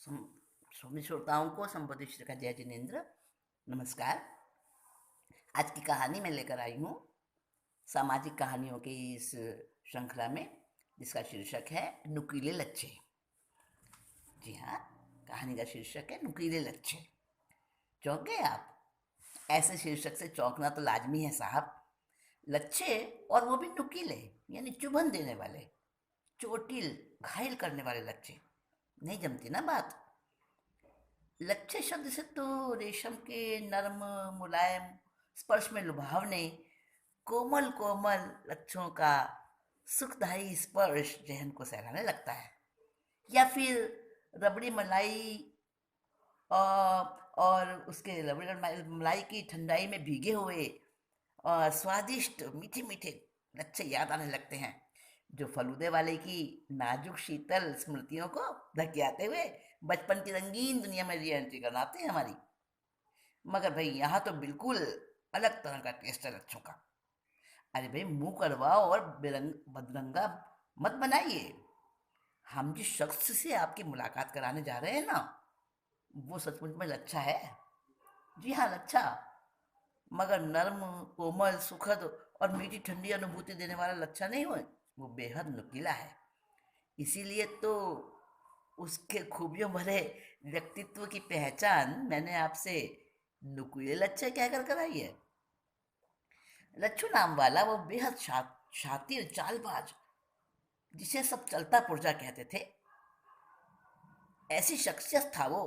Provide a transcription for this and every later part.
सभी श्रोताओं को संबोधि श्री का जय जिनेन्द्र। नमस्कार। आज की कहानी मैं लेकर आई हूँ सामाजिक कहानियों की इस श्रृंखला में, जिसका शीर्षक है नुकीले लच्छे। जी हाँ, कहानी का शीर्षक है नुकीले लच्छे। चौंक गए आप? ऐसे शीर्षक से चौंकना तो लाजमी है साहब। लच्छे, और वो भी नुकीले, यानी चुभन देने वाले, चोटिल, घायल करने वाले लच्छे। नहीं जमती ना बात। लच्छे शब्द से तो रेशम के नर्म, मुलायम, स्पर्श में लुभावने, कोमल कोमल लच्छों का सुखदायी स्पर्श जहन को सहलाने लगता है। या फिर रबड़ी मलाई और उसके रबड़ी मलाई की ठंडाई में भीगे हुए स्वादिष्ट मीठे मीठे लच्छे याद आने लगते हैं, जो फलूदे वाले की नाजुक शीतल स्मृतियों को धकियाते हुए बचपन की रंगीन दुनिया में री एंट्री कराते हैं हमारी। मगर भाई यहाँ तो बिल्कुल अलग तरह का टेस्ट है लच्छों का। अरे भाई, मुंह कड़वा और बदरंगा मत बनाइए। हम जिस शख्स से आपकी मुलाकात कराने जा रहे हैं ना, वो सचमुच में लच्छा है। जी हाँ, लच्छा। मगर नर्म, कोमल, सुखद और मीठी ठंडी अनुभूति देने वाला लच्छा नहीं हुए, वो बेहद नुकीला है। इसीलिए तो उसके खूबियों भरे व्यक्तित्व की पहचान मैंने आपसे नुकीले लच्छे कहकर कराई है। लच्छू नाम वाला वो बेहद शातिर चालबाज, जिसे सब चलता पुर्जा कहते थे, ऐसी शख्सियत था वो,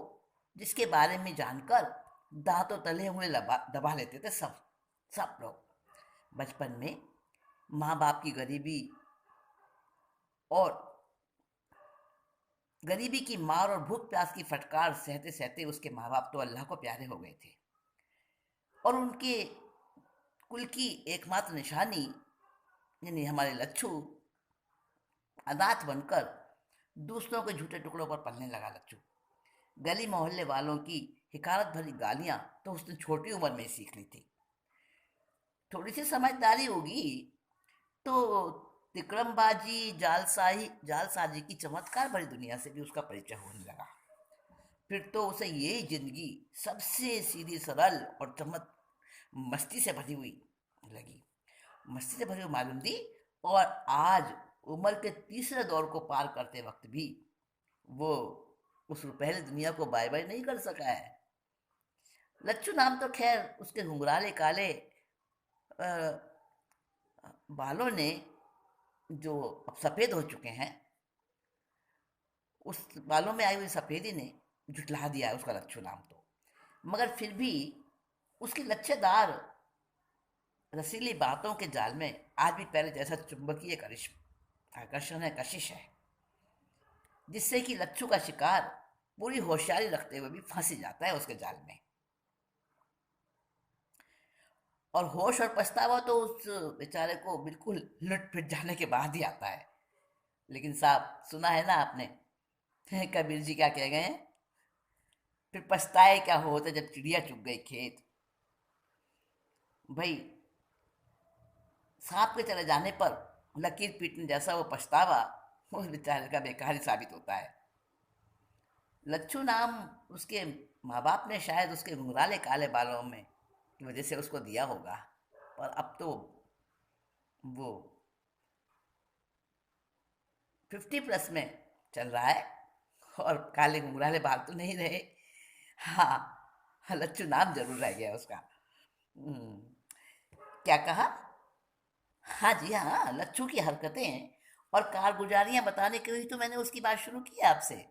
जिसके बारे में जानकर दांतों तले उंगली दबा लेते थे सब सब लोग। बचपन में माँ बाप की और गरीबी की मार और भूख प्यास की फटकार सहते सहते उसके माँ बाप तो अल्लाह को प्यारे हो गए थे, और उनके कुल की एकमात्र निशानी यानी हमारे लच्छू अनाथ बनकर दूसरों के झूठे टुकड़ों पर पलने लगा लच्छू। गली मोहल्ले वालों की हिकारत भरी गालियां तो उसने छोटी उम्र में सीख ली थी। थोड़ी सी समझदारी होगी तो तिकड़मबाजी, जालसाजी की चमत्कार भरी दुनिया से भी उसका परिचय होने लगा। फिर तो उसे यही जिंदगी सबसे सीधी, सरल और मस्ती से भरी हुई लगी, मस्ती से भरी हुई मालूम दी। और आज उम्र के तीसरे दौर को पार करते वक्त भी वो उस रुपहली दुनिया को बाय बाय नहीं कर सका है। लच्छू नाम तो खैर उसके घुंघराले काले बालों ने, जो अब सफ़ेद हो चुके हैं, उस बालों में आई हुई सफ़ेदी ने झुठला दिया है उसका लच्छू नाम तो। मगर फिर भी उसकी लच्छेदार रसीली बातों के जाल में आज भी पहले जैसा चुंबकीय आकर्षण है, कशिश है, जिससे कि लच्छू का शिकार पूरी होशियारी रखते हुए भी फंस जाता है उसके जाल में। और होश और पछतावा तो उस बेचारे को बिल्कुल लुट पिट जाने के बाद ही आता है। लेकिन साहब, सुना है ना आपने कबीर जी क्या कह गए हैं, फिर पछताए क्या होता जब चिड़िया चुग गई खेत। भाई, सांप के चले जाने पर लकीर पीटने जैसा वो पछतावा उस बेचारे का बेकार ही साबित होता है। लच्छू नाम उसके माँ बाप ने शायद उसके घुंघराले काले बालों में की वजह से उसको दिया होगा, पर अब तो वो 50+ में चल रहा है और काले घुंघराले बाल तो नहीं रहे। हाँ, लच्छू नाम जरूर रह गया उसका। क्या कहा? हाँ जी हाँ, लच्छू की हरकतें और कारगुजारियां बताने के लिए तो मैंने उसकी बात शुरू की आपसे।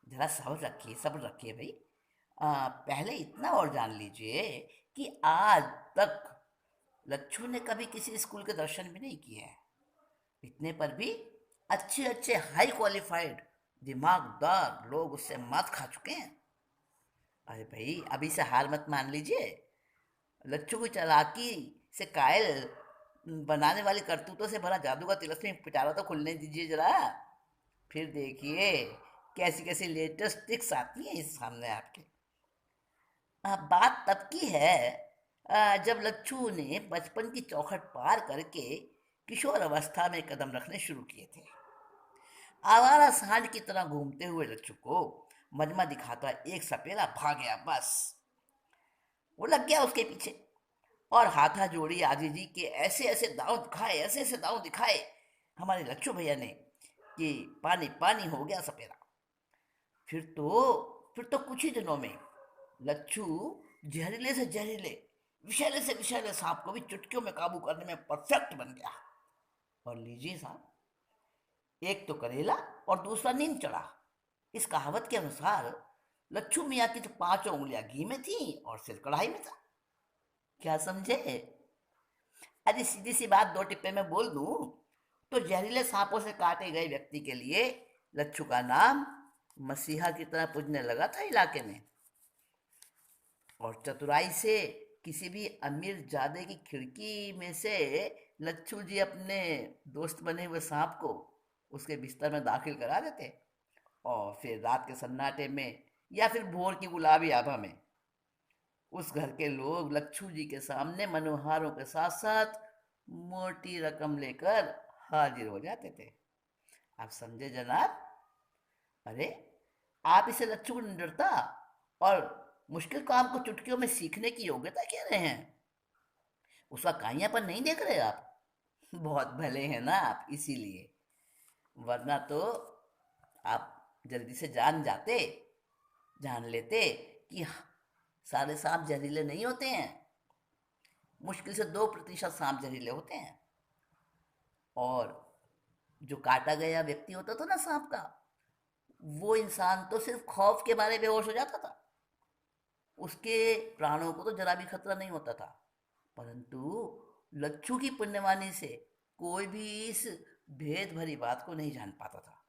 जरा सब्र रखिए भाई। पहले इतना और जान लीजिए कि आज तक लच्छू ने कभी किसी स्कूल के दर्शन भी नहीं किए हैं। इतने पर भी अच्छे अच्छे हाई क्वालिफाइड दिमागदार लोग उससे मात खा चुके हैं। अरे भाई, अभी से हार मत मान लीजिए। लच्छू की चालाकी से कायल बनाने वाली करतूतों से भरा जादू का तिलस्मी पिटारा तो खुलने दीजिए जरा। फिर देखिए कैसी कैसी लेटेस्ट ट्रिक्स आती हैं इस सामने आपके। बात तब की है जब लच्छू ने बचपन की चौखट पार करके किशोर अवस्था में कदम रखने शुरू किए थे। आवारा सांड की तरह घूमते हुए लच्छू को मजमा दिखाता एक सपेरा भाग गया, बस वो लग गया उसके पीछे और हाथा जोड़ी आजी जी के ऐसे ऐसे दांव दिखाए, ऐसे ऐसे दांव दिखाए हमारे लच्छू भैया ने कि पानी पानी हो गया सपेरा। फिर फिर तो कुछ ही दिनों में लच्छू जहरीले से जहरीले, विषैले से विषैले सांप को भी चुटकियों में काबू करने में परफेक्ट बन गया। और लीजिए साहब, एक तो करेला और दूसरा नीम चढ़ा। इस कहावत के अनुसार लच्छू मियाँ की तो 5 उंगलियां घी में थी और सिर कढ़ाई में था। क्या समझे? अरे सीधी सी बात दो टिप्पे में बोल दूं तो जहरीले सांपों से काटे गए व्यक्ति के लिए लच्छू का नाम मसीहा की तरह पूजने लगा था इलाके में। और चतुराई से किसी भी अमीर जादे की खिड़की में से लच्छू जी अपने दोस्त बने हुए सांप को उसके बिस्तर में दाखिल करा देते और फिर रात के सन्नाटे में या फिर भोर की गुलाबी आभा में उस घर के लोग लच्छू जी के सामने मनोहारों के साथ साथ मोटी रकम लेकर हाजिर हो जाते थे। आप समझे जनाब? अरे आप इसे लच्छू को निडरता और मुश्किल काम को चुटकियों में सीखने की योग्यता कह रहे हैं? उसका काइयापन नहीं देख रहे आप? बहुत भले हैं ना आप, इसीलिए। वरना तो आप जल्दी से जान लेते कि सारे सांप जहरीले नहीं होते हैं। मुश्किल से 2% सांप जहरीले होते हैं। और जो काटा गया व्यक्ति होता था ना सांप का, वो इंसान तो सिर्फ खौफ के मारे बेहोश हो जाता था, उसके प्राणों को तो जरा भी खतरा नहीं होता था। परंतु लच्छू की पुण्यवाणी से कोई भी इस भेद भरी बात को नहीं जान पाता था।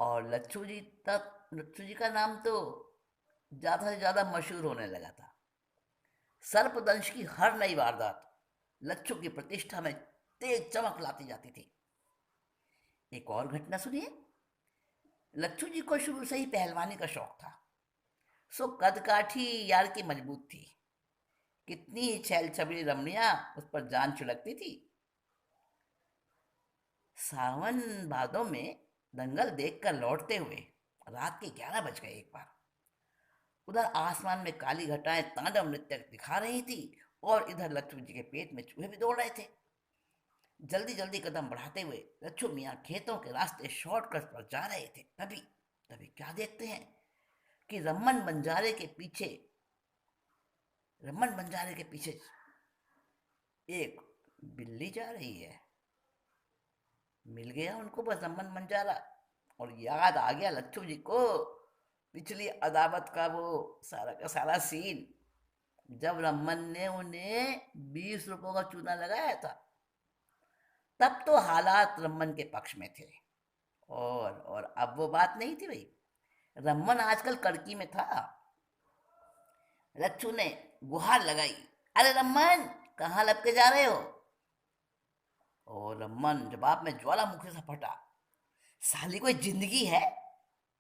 और लच्छू जी का नाम तो ज़्यादा से ज़्यादा मशहूर होने लगा था। सर्पदंश की हर नई वारदात लच्छू की प्रतिष्ठा में तेज चमक लाती जाती थी। एक और घटना सुनिए। लच्छू जी को शुरू से ही पहलवानी का शौक था। सो कद काठी यार की मजबूत थी। कितनी ही छैल छबीली रमणियां उस पर जान छिड़कती थी। सावन भादों में दंगल देखकर लौटते हुए रात के 11 बज गए एक बार। उधर आसमान में काली घटाएं तांडव नृत्य दिखा रही थी और इधर लच्छू जी के पेट में चूहे भी दौड़ रहे थे। जल्दी जल्दी कदम बढ़ाते हुए लच्छू मियाँ खेतों के रास्ते शॉर्टकट पर जा रहे थे। तभी तभी क्या देखते हैं कि रमन बंजारे के पीछे एक बिल्ली जा रही है। मिल गया उनको बस रमन बंजारा और याद आ गया लच्छू जी को पिछली अदावत का वो सारा का सारा सीन, जब रमन ने उन्हें 20 रुपयों का चूना लगाया था। तब तो हालात रमन के पक्ष में थे। और अब वो बात नहीं थी भाई। रमन आजकल कड़की में था। लच्छू ने गुहार लगाई, अरे रमन कहाँ लपके जा रहे हो? और रमन जवाब में ज्वालामुखी से फटा, साली कोई जिंदगी है?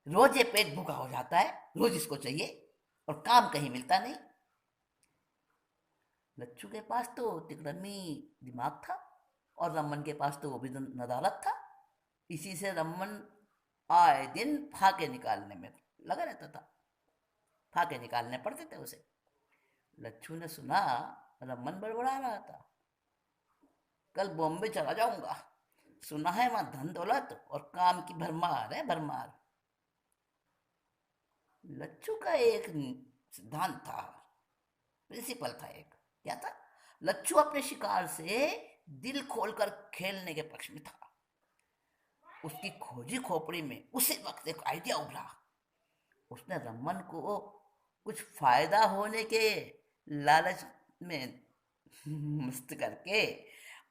रोज ये पेट भूखा हो जाता है, रोज इसको चाहिए और काम कहीं मिलता नहीं। लच्छू के पास तो तिकड़मी दिमाग था और रमन के पास तो वो भी नदारत था। इसी से रमन आए दिन फाके निकालने में लगा रहता था। फाके निकालने पड़ते थे उसे। लच्छू ने सुना रमन बड़बड़ा रहा था, कल बॉम्बे चला जाऊंगा, सुना है वहां धन दौलत और काम की भरमार है, भरमार। लच्छू का एक सिद्धांत था, प्रिंसिपल था एक। क्या था? लच्छू अपने शिकार से दिल खोलकर खेलने के पक्ष में था। उसकी खोजी खोपड़ी में उसी वक्त एक आइडिया उभरा। उसने रमन को कुछ फायदा होने के लालच में मस्त करके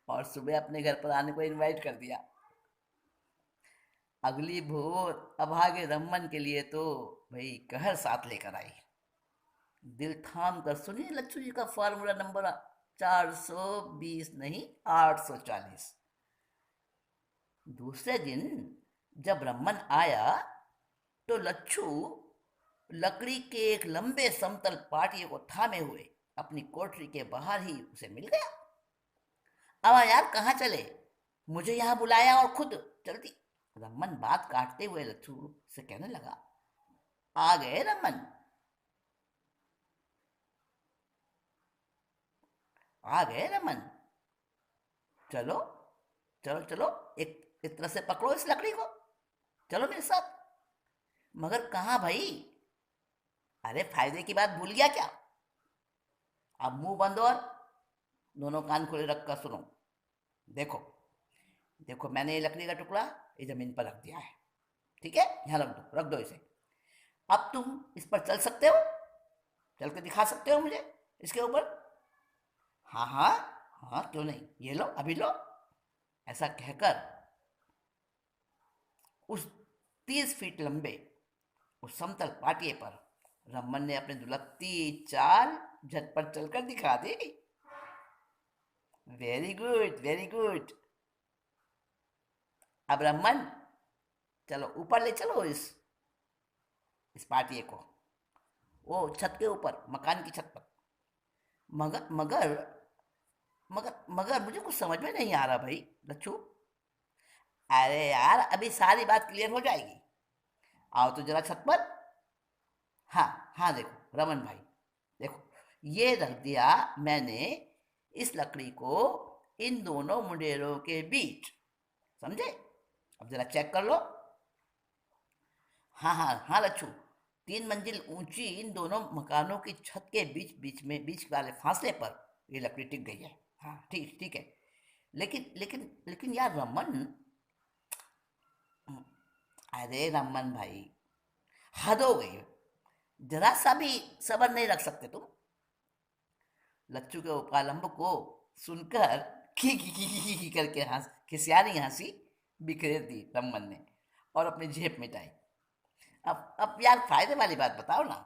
और सुबह अपने घर पर आने को इनवाइट कर दिया। अगली भोर अभागे रमन के लिए तो भाई कहर साथ लेकर आई। दिल थाम कर सुनिए लच्छू जी का फार्मूला नंबर 420 नहीं 840। दूसरे दिन जब रमन आया तो लच्छू लकड़ी के एक लंबे समतल पाटिए को थामे हुए अपनी कोठरी के बाहर ही उसे मिल गया। अब यार कहाँ चले? मुझे यहाँ बुलाया और खुद जल्दी। रमन बात काटते हुए लच्छू से कहने लगा, आ गए रमन, आ गए रमन। चलो चलो चलो, एक तरह से पकड़ो इस लकड़ी को, चलो मेरे साथ। मगर कहाँ भाई? अरे फायदे की बात भूल गया क्या? अब मुंह बंद और दोनों कान खोले रख कर सुनो। देखो, देखो मैंने ये लकड़ी का टुकड़ा ये जमीन पर रख दिया है, ठीक है? यहाँ रख दो इसे। अब तुम इस पर चल सकते हो, चल के दिखा सकते हो मुझे इसके ऊपर। हाँ हाँ, हाँ क्यों नहीं, ये लो अभी लो। ऐसा कहकर उस 30 फीट लंबे उस समतल पाटिये पर रमन ने अपनी दुलकती चाल झटपट चलकर दिखा दी। Very good very good. अब रमन, चलो ऊपर ले चलो इस पाटिये को, वो छत के ऊपर, मकान की छत पर। मगर मगर मगर मुझे कुछ समझ में नहीं आ रहा भाई लच्छू। अरे यार अभी सारी बात क्लियर हो जाएगी, आओ तो जरा छत पर। हाँ हाँ, देखो रमन भाई, देखो ये रख दिया मैंने इस लकड़ी को इन दोनों मुंडेरों के बीच, समझे? अब जरा चेक कर लो। हाँ हाँ हाँ लच्छू, 3 मंजिल ऊंची इन दोनों मकानों की छत के बीच बीच में, बीच वाले फासले पर ये लकड़ी टिक गई है। हाँ ठीक ठीक है। लेकिन लेकिन लेकिन यार रमन, अरे रमन भाई, हद हो गई। जरा सा भी सब्र नहीं रख सकते तुम? लच्चू के उपालंब को सुनकर की करके हंस खिसियानी हंसी बिखेर दी रमन ने और अपनी जेब मिटाई। अब यार फायदे वाली बात बताओ ना।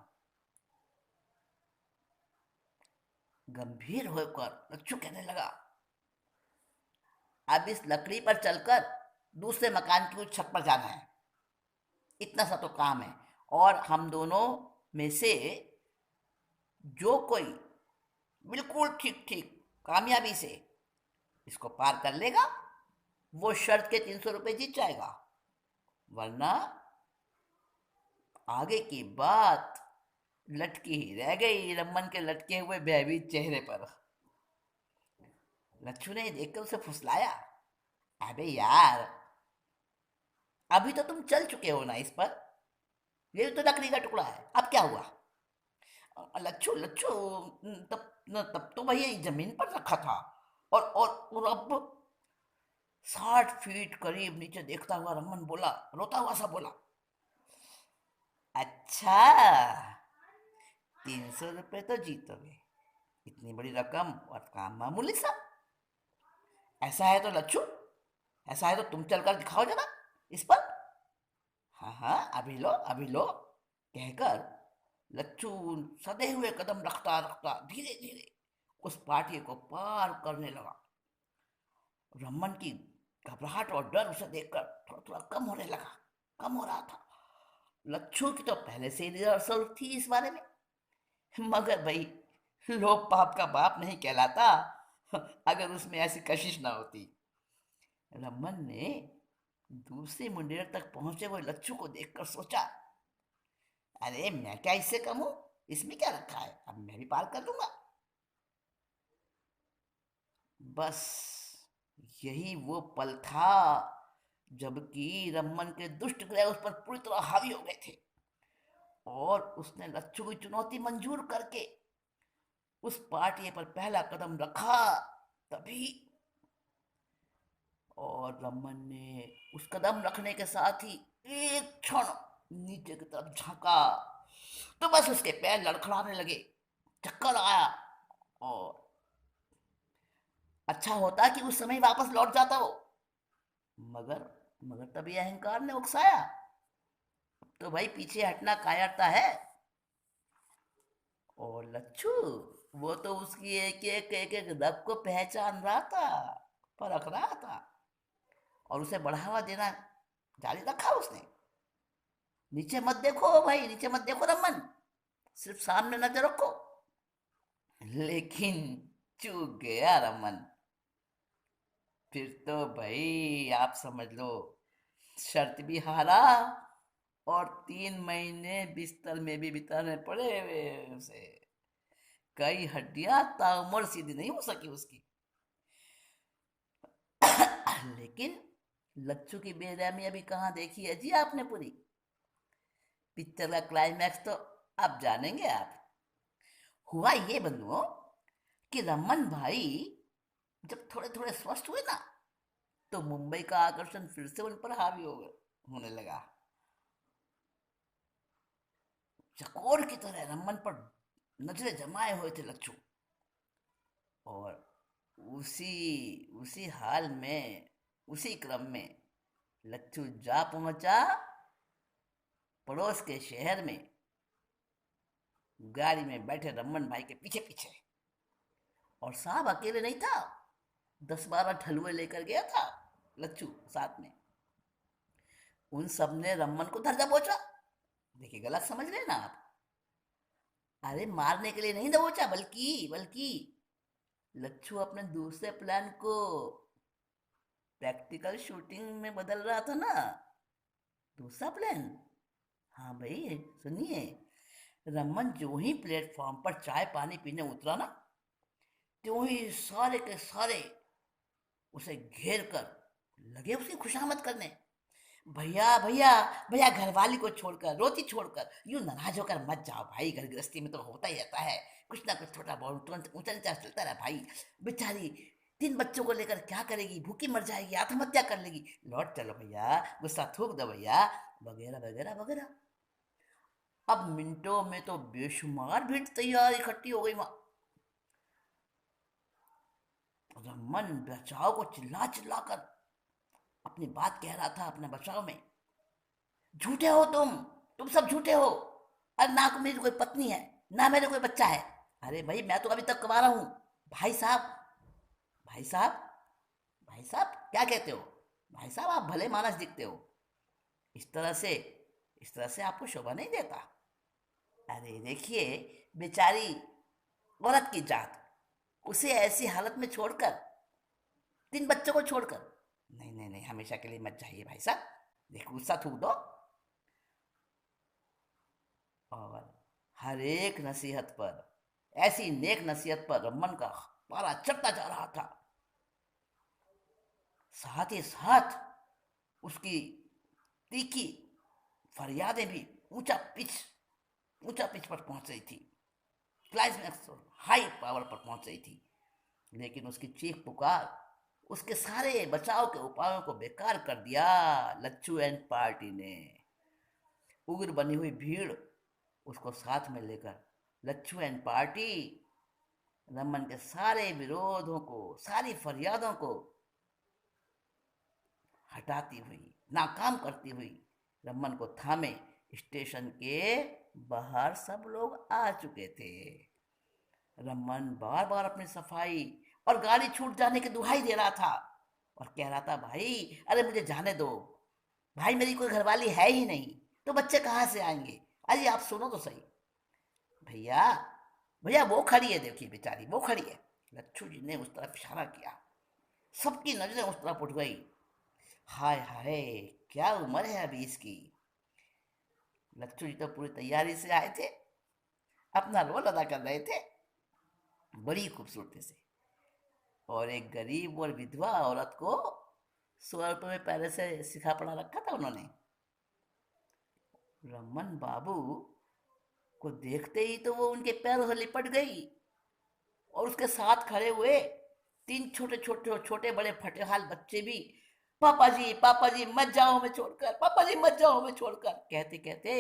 गंभीर होकर लच्चू कहने लगा, अब इस लकड़ी पर चलकर दूसरे मकान की उस छत पर जाना है, इतना सा तो काम है। और हम दोनों में से जो कोई बिल्कुल ठीक ठीक कामयाबी से इसको पार कर लेगा, वो शर्त के 300 रुपये जीत जाएगा। वरना आगे की बात लटकी ही रह गई रमन के लटके हुए भयभीत चेहरे पर। लच्छू ने देखकर उसे फुसलाया, अबे यार, अभी तो तुम चल चुके हो ना इस पर, ये तो लकड़ी का टुकड़ा है, अब क्या हुआ? लच्छू लच्छू, तब तो भैया जमीन पर रखा था, और अब 60 फीट करीब नीचे देखता हुआ रमन बोला, रोता हुआ सा बोला, अच्छा 300 रुपये तो जीतोगे, इतनी बड़ी रकम और काम मामूली सा। ऐसा है तो लच्छू, ऐसा है तो तुम चलकर दिखाओ जरा इस पर। हाँ हाँ अभी लो अभी लो, कहकर लच्छू सधे हुए कदम रखता रखता धीरे धीरे उस पार्टी को पार करने लगा। रमन की घबराहट और डर उसे देखकर थोड़ा थोड़ा कम होने लगा, कम हो रहा था। लच्छू की तो पहले से ही रिहर्सल थी इस बारे में, मगर भाई लोग पाप का बाप नहीं कहलाता अगर उसमें ऐसी कशिश ना होती। रमन ने दूसरे मुंडेर तक पहुंचे हुए लच्छू को देखकर सोचा, अरे मैं क्या इससे कम हूं, इसमें क्या रखा है, अब मैं भी पार कर लूंगा। बस यही वो पल था जबकि रमन के दुष्ट ग्रह उस पर पूरी तरह हावी हो गए थे और उसने लच्छू की चुनौती मंजूर करके उस पार्टी पर पहला कदम रखा। तभी और रमन ने उस कदम रखने के साथ ही एक क्षण नीचे की तरफ झांका तो बस उसके पैर लड़खड़ाने लगे, चक्कर आया। और अच्छा होता कि उस समय वापस लौट जाता वो, मगर मगर तभी अहंकार ने उकसाया, तो भाई पीछे हटना कायरता है। और लच्छू, वो तो उसकी एक एक रग को पहचान रहा था, परख रहा था और उसे बढ़ावा देना जारी रखा उसने। नीचे मत देखो भाई, नीचे मत देखो रमन, सिर्फ सामने नजर रखो। लेकिन चूक गया रमन, फिर तो भाई आप समझ लो, शर्त भी हारा और 3 महीने बिस्तर में भी बिताने पड़े हुए उसे। कई हड्डियां ताउम्र सीधी नहीं हो सकी उसकी। लेकिन लच्छू की बेरहमी अभी कहाँ देखी है जी आपने पूरी। पिक्चर का क्लाइमैक्स तो अब जानेंगे आप। हुआ ये बंधुओं कि रमन भाई जब थोड़े थोड़े स्वस्थ हुए ना, तो मुंबई का आकर्षण फिर से उन पर हावी हो होने लगा। चकोर की तरह रमन पर नजरें जमाए हुए थे लच्छू। और उसी उसी हाल में, उसी क्रम में लच्छू जा पहुंचा पड़ोस के शहर में, गाड़ी में बैठे रमन भाई के पीछे पीछे। और साहब अकेले नहीं था, 10-12 ठलुए लेकर गया था लच्छू साथ में। उन सब ने रमन को धर दबोचा। देखिए गलत समझ रहे हैं ना आप। अरे मारने के लिए नहीं दबोचा, बल्कि बल्कि लच्छू अपने दूसरे प्लान को प्रैक्टिकल शूटिंग में बदल रहा था ना। दूसरा प्लान, हाँ भाई सुनिए। रमन जो ही प्लेटफॉर्म पर चाय पानी पीने उतरा ना, त्यों ही सारे के सारे उसे घेर कर लगे उसकी खुशामद करने। भैया भैया भैया, घरवाली को छोड़कर, रोटी छोड़कर यूं नाराज होकर मत जाओ भाई, घर गृहस्थी में तो होता ही रहता है, कुछ ना कुछ छोटा बहुत तुरंत ऊंचा नीचा चलता रहा भाई। बेचारी 3 बच्चों को लेकर क्या करेगी, भूखी मर जाएगी, आत्महत्या कर लेगी, लौट चलो भैया, गुस्सा थूक दो भैया, वगैरह वगैरह वगैरह। अब मिनटों में तो बेशुमार भीड़ तैयार इकट्ठी हो गई वहां। रमन बचाव को चिल्ला चिल्ला कर अपनी बात कह रहा था अपने बचाव में। झूठे हो तुम सब झूठे हो। अरे ना मेरी कोई पत्नी है, ना मेरे कोई बच्चा है। अरे भाई मैं तो अभी तक कमा रहा हूं। भाई साहब, भाई साहब, भाई साहब क्या कहते हो? भाई साहब आप भले मानस दिखते हो, इस तरह से इस तरह से आपको शोभा नहीं देता। अरे देखिए, बेचारी औरत की जात, उसे ऐसी हालत में छोड़कर, 3 बच्चों को छोड़कर, नहीं नहीं नहीं, हमेशा के लिए मत जाइए भाई साहब। देखो गुस्सा थूक दो। और हर एक नसीहत पर, ऐसी नेक नसीहत पर रमन का पारा चढ़ता जा रहा था। साथ ही साथ उसकी तीखी फरियादें भी ऊंचा पिच पर पहुंच रही थी, क्लाइमैक्स हाई पावर पर पहुंच रही थी। लेकिन उसकी चीख पुकार उसके सारे बचाव के उपायों को बेकार कर दिया लच्छू एंड पार्टी ने। उग्र बनी हुई भीड़ उसको साथ में लेकर लच्छू एंड पार्टी रमन के सारे विरोधों को, सारी फरियादों को हटाती हुई, नाकाम करती हुई रमन को थामे स्टेशन के बाहर सब लोग आ चुके थे। रमन बार बार अपनी सफाई और गाड़ी छूट जाने की दुहाई दे रहा था और कह रहा था, भाई अरे मुझे जाने दो भाई, मेरी कोई घरवाली है ही नहीं, तो बच्चे कहाँ से आएंगे? अरे आप सुनो तो सही। भैया भैया वो खड़ी है, देखिए बेचारी वो खड़ी है। लच्छू जी ने उस तरफ इशारा किया। सबकी नजरें उस तरफ उठ गई। हाय हाय, क्या उम्र है अभी इसकी। लच्छू जी तो पूरी तैयारी से आए थे, अपना रोल अदा कर रहे थे बड़ी खूबसूरती से। और एक गरीब और विधवा औरत को 100 रुपये में पहले से सिखा पढ़ा रखा था उन्होंने। रमन बाबू को देखते ही तो वो उनके पैरों से लिपट गई। और उसके साथ खड़े हुए 3 छोटे बड़े फटेहाल बच्चे भी, पापा जी मत जाओ हमें छोड़कर, पापा जी मत जाओ हमें छोड़कर, कहते कहते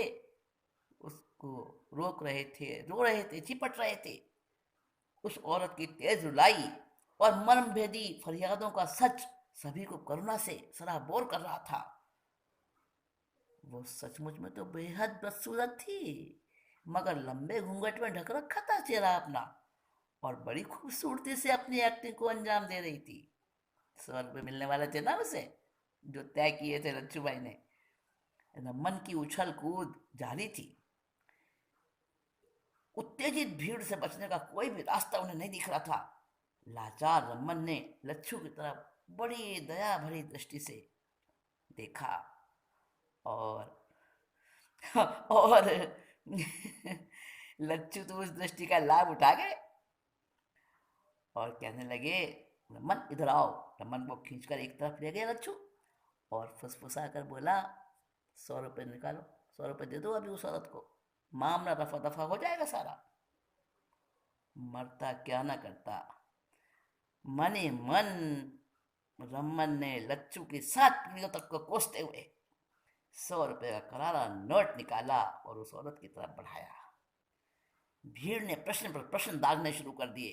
उसको रोक रहे थे, रो रहे थे, चिपट रहे थे। उस औरत की तेज रुलाई और मर्म भेदी फरियादों का सच सभी को करुणा से सराबोर कर रहा था। वो सचमुच में तो बेहद बदसूरत थी, मगर लंबे घूंघट में ढक रखा था चेहरा अपना, और बड़ी खूबसूरती से अपनी एक्टिंग को अंजाम दे रही थी। 100 रुपये मिलने वाले थे ना उसे, जो तय किए थे लच्छू भाई ने। रमन की उछल कूद जारी थी। उत्तेजित भीड़ से बचने का कोई भी रास्ता उन्हें नहीं दिख रहा था। लाचार रमन ने लच्छू की तरफ बड़ी दया भरी दृष्टि से देखा और और लच्छू तो उस दृष्टि का लाभ उठा गए और कहने लगे, रमन इधर आओ। रमन को खींचकर एक तरफ ले गए लच्छू और फुसफुसा कर बोला, 100 रुपये निकालो, 100 रुपये दे दो अभी उस औरत को, मामला रफा दफा हो जाएगा सारा। मरता क्या ना करता, मने मन रमन ने लच्छू की 7 पीढ़ियों तक को कोसते हुए 100 रुपये का करारा नोट निकाला और उस औरत की तरफ बढ़ाया। भीड़ ने प्रश्न पर प्रश्न दागने शुरू कर दिए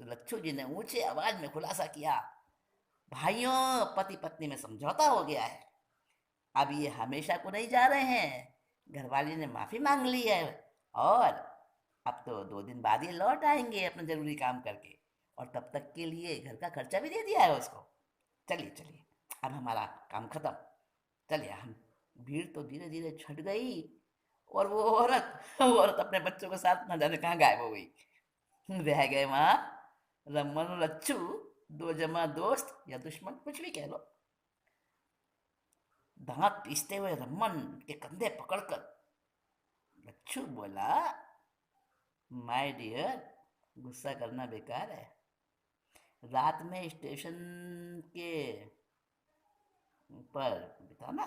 तो लच्छू जी ने ऊंचे आवाज में खुलासा किया, भाइयों, पति पत्नी में समझौता हो गया है, अब ये हमेशा को नहीं जा रहे हैं। घरवाली ने माफी मांग ली है और अब तो 2 दिन बाद ही लौट आएंगे अपना जरूरी काम करके, और तब तक के लिए घर का खर्चा भी दे दिया है उसको। चलिए चलिए, अब हमारा काम खत्म, चलिए हम। भीड़ तो धीरे धीरे छट गई और वो औरत अपने बच्चों के साथ न जाने कहाँ गायब हो गई। रह गए वहां रमन और लच्छू, दो जमा दोस्त या दुश्मन, कुछ भी कह लो। दांत पीसते हुए रमन के कंधे पकड़कर लच्छू बोला, माय डियर, गुस्सा करना बेकार है। रात में स्टेशन के पर बिताना।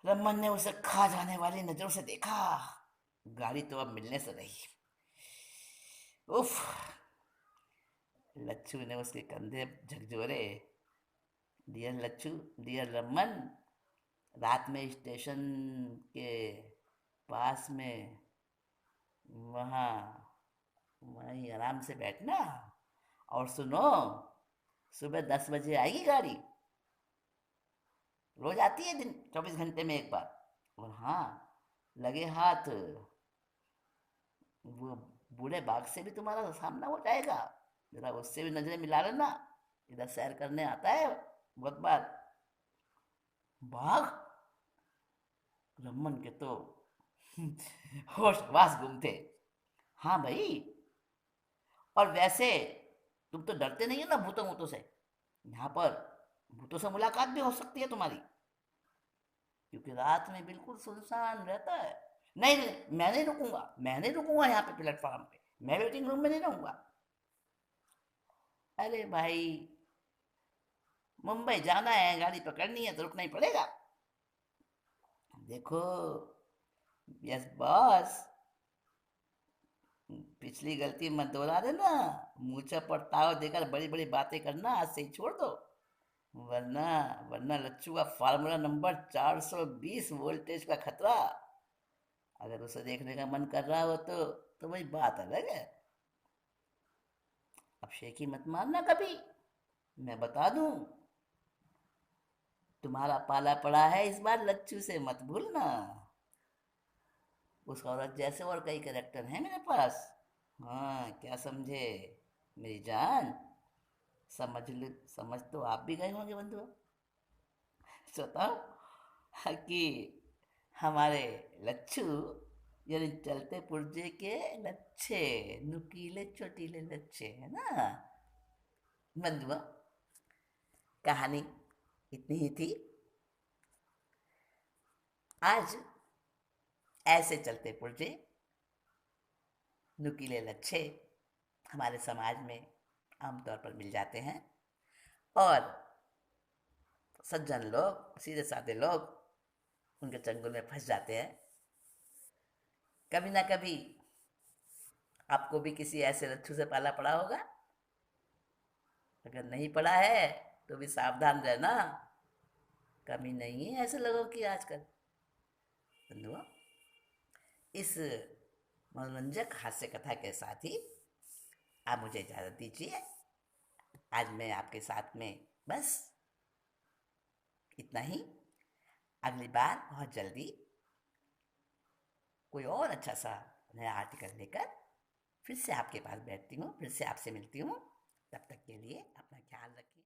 रमन ने उसे खा जाने वाली नजरों से देखा। गाड़ी तो अब मिलने से रही। उफ। लच्छू ने उसके कंधे झकझोरे। डियर लच्छू, डियर रमन, रात में स्टेशन के पास में वहाँ वहीं आराम से बैठना, और सुनो, सुबह 10 बजे आएगी गाड़ी, रोज आती है, दिन 24 घंटे में एक बार। और हाँ, लगे हाथ वो बूढ़े बाघ से भी तुम्हारा सामना हो जाएगा, जरा उससे भी नजरें मिला लेना, इधर सैर करने आता है बहुत बार। बाघ? रमन के तो होश हवास गुम थे। हाँ भाई, और वैसे तुम तो डरते नहीं हो ना भूतों वूतों से। यहाँ पर भूतों से मुलाकात भी हो सकती है तुम्हारी, क्योंकि रात में बिल्कुल सुनसान रहता है। नहीं नहीं, मैं नहीं रुकूंगा यहाँ पे प्लेटफॉर्म पे, मैं वेटिंग रूम में नहीं रहूंगा। अरे भाई, मुंबई जाना है, गाड़ी पकड़नी है तो रुकना ही पड़ेगा। देखो, यस बॉस, पिछली गलती मत दोहरा देना। मुझे पड़ताव देकर बड़ी बड़ी बातें करना आज से ही छोड़ दो, वरना वरना लच्छू का फार्मूला नंबर 420 वोल्टेज का खतरा। अगर उसे देखने का मन कर रहा हो तो वही बात अलग है। अब शेखी मत मारना कभी, मैं बता दूं, तुम्हारा पाला पड़ा है इस बार, लच्छू से मत भूलना। उस औरत जैसे और कई कैरेक्टर हैं मेरे पास। हाँ, क्या समझे मेरी जान? समझ तो आप भी गए होंगे बंधु। बताओ कि हमारे लच्छू, यानी चलते पुर्जे के लच्छे, नुकीले चोटीले लच्छे, है ना बंधुआ? कहानी इतनी ही थी आज। ऐसे चलते पुर्जे, नुकीले लच्छे हमारे समाज में आमतौर पर मिल जाते हैं, और सज्जन लोग, सीधे साधे लोग उनके चंगुल में फंस जाते हैं। कभी ना कभी आपको भी किसी ऐसे लच्छू से पाला पड़ा होगा। अगर नहीं पड़ा है तो भी सावधान रहना, कमी नहीं है ऐसे लोगों की आजकल। बंधुओं, इस मनोरंजक हास्य कथा के साथ ही आप मुझे इजाज़त दीजिए। आज मैं आपके साथ में बस इतना ही। अगली बार बहुत जल्दी कोई और अच्छा सा नया आर्टिकल लेकर फिर से आपके पास बैठती हूँ, फिर से आपसे मिलती हूँ। तब तक के लिए अपना ख्याल रखिए।